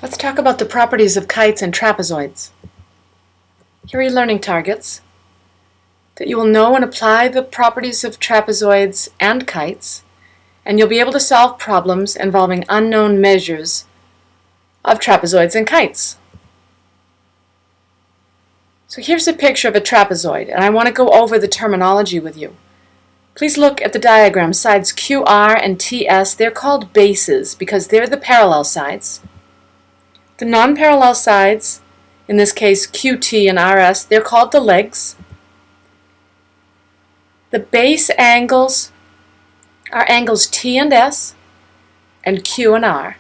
Let's talk about the properties of kites and trapezoids. Here are your learning targets: that you will know and apply the properties of trapezoids and kites, and you'll be able to solve problems involving unknown measures of trapezoids and kites. So here's a picture of a trapezoid, and I want to go over the terminology with you. Please look at the diagram. Sides QR and TS, they're called bases because they're the parallel sides. The non-parallel sides, in this case QT and RS, they're called the legs. The base angles are angles T and S and Q and R.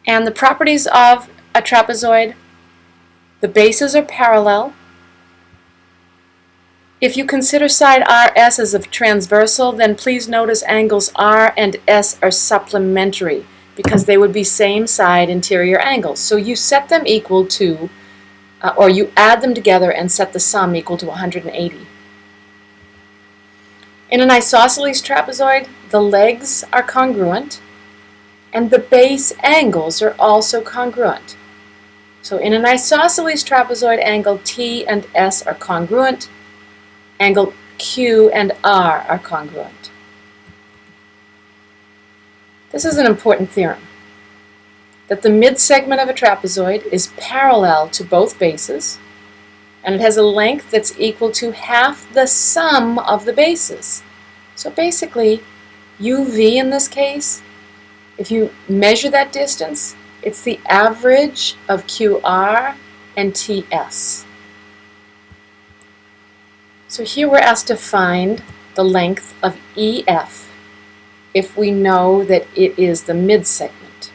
And the properties of a trapezoid: the bases are parallel. If you consider side RS as a transversal, then please notice angles R and S are supplementary because they would be same side interior angles. So you set them equal to, or you add them together and set the sum equal to 180. In an isosceles trapezoid, the legs are congruent and the base angles are also congruent. So in an isosceles trapezoid, angle T and S are congruent. Angle Q and R are congruent. This is an important theorem, that the midsegment of a trapezoid is parallel to both bases, and it has a length that's equal to half the sum of the bases. So basically, UV in this case, if you measure that distance, it's the average of QR and TS. So here we're asked to find the length of EF if we know that it is the midsegment.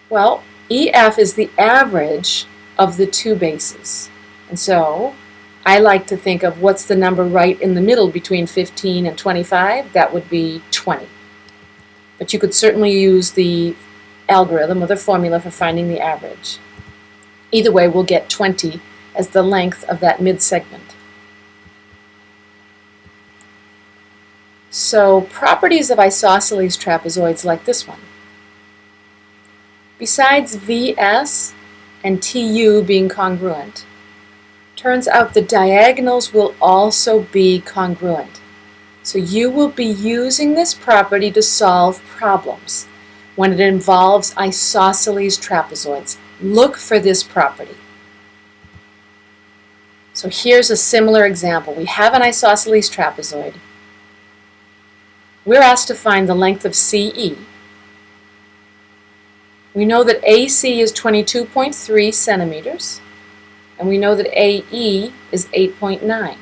Well, EF is the average of the two bases. And so I like to think of what's the number right in the middle between 15 and 25. That would be 20. But you could certainly use the algorithm or the formula for finding the average. Either way, we'll get 20 as the length of that midsegment. So properties of isosceles trapezoids like this one. Besides VS and TU being congruent, turns out the diagonals will also be congruent. So you will be using this property to solve problems when it involves isosceles trapezoids. Look for this property. So here's a similar example. We have an isosceles trapezoid. We're asked to find the length of CE. We know that AC is 22.3 centimeters, and we know that AE is 8.9.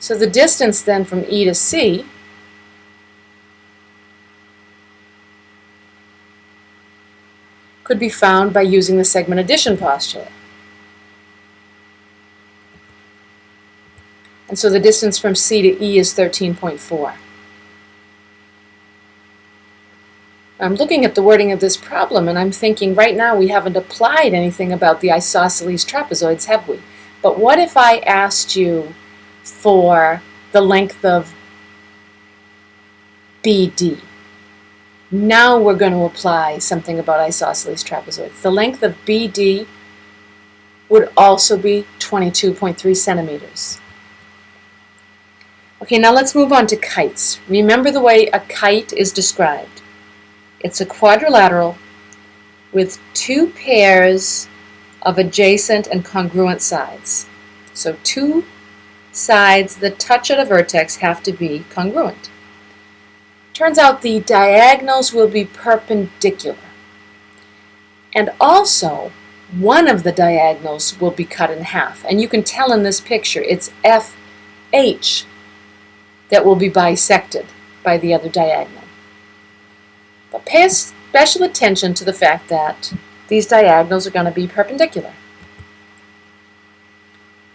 So the distance then from E to C could be found by using the segment addition postulate. And so the distance from C to E is 13.4. I'm looking at the wording of this problem and I'm thinking right now we haven't applied anything about the isosceles trapezoids, have we? But what if I asked you for the length of BD? Now we're going to apply something about isosceles trapezoids. The length of BD would also be 22.3 centimeters. Okay, now let's move on to kites. Remember the way a kite is described. It's a quadrilateral with two pairs of adjacent and congruent sides. So two sides that touch at a vertex have to be congruent. Turns out the diagonals will be perpendicular. And also, one of the diagonals will be cut in half. And you can tell in this picture, it's FH that will be bisected by the other diagonal. But pay special attention to the fact that these diagonals are going to be perpendicular.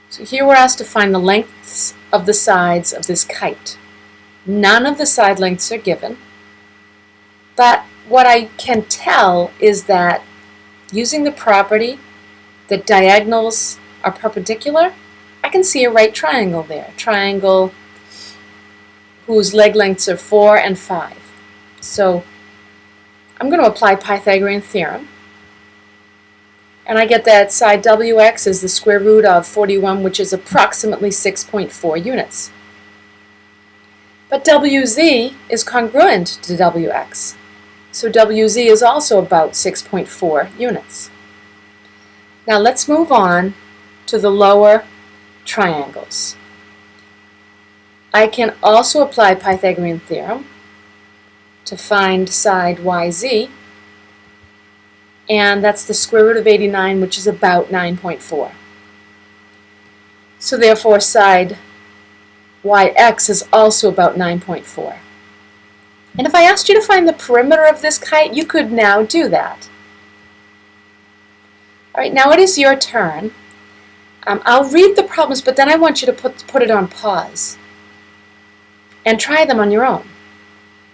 So here we're asked to find the lengths of the sides of this kite. None of the side lengths are given, but what I can tell is that using the property that diagonals are perpendicular, I can see a right triangle there. Triangle whose leg lengths are 4 and 5. So I'm going to apply Pythagorean theorem. And I get that side WX is the square root of 41, which is approximately 6.4 units. But WZ is congruent to WX. So WZ is also about 6.4 units. Now let's move on to the lower triangles. I can also apply Pythagorean theorem to find side YZ, and that's the square root of 89, which is about 9.4. So therefore side YX is also about 9.4. And if I asked you to find the perimeter of this kite, you could now do that. All right, now it is your turn. I'll read the problems, but then I want you to put it on pause and try them on your own.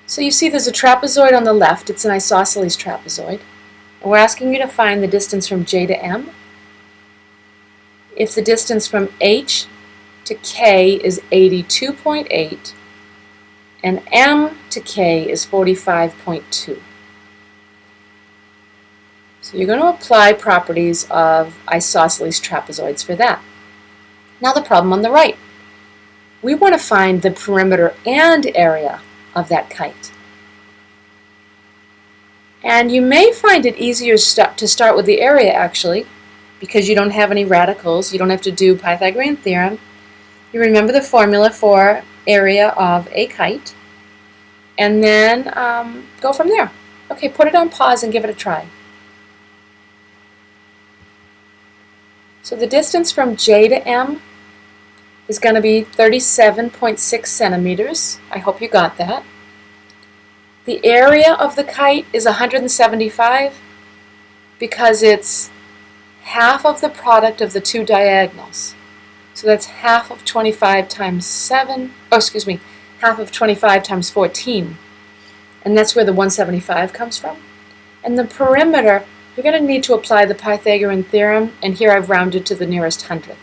So you see there's a trapezoid on the left. It's an isosceles trapezoid. And we're asking you to find the distance from J to M. If the distance from H to K is 82.8 and M to K is 45.2. So you're going to apply properties of isosceles trapezoids for that. Now the problem on the right. We want to find the perimeter and area of that kite. And you may find it easier to start with the area actually, because you don't have any radicals. You don't have to do Pythagorean theorem. You remember the formula for area of a kite, and then go from there. Okay, put it on pause and give it a try. So the distance from J to M is going to be 37.6 centimeters. I hope you got that. The area of the kite is 175 because it's half of the product of the two diagonals. So that's half of 25 times 7, half of 25 times 14. And that's where the 175 comes from. And the perimeter, you're going to need to apply the Pythagorean theorem, and here I've rounded to the nearest hundredth.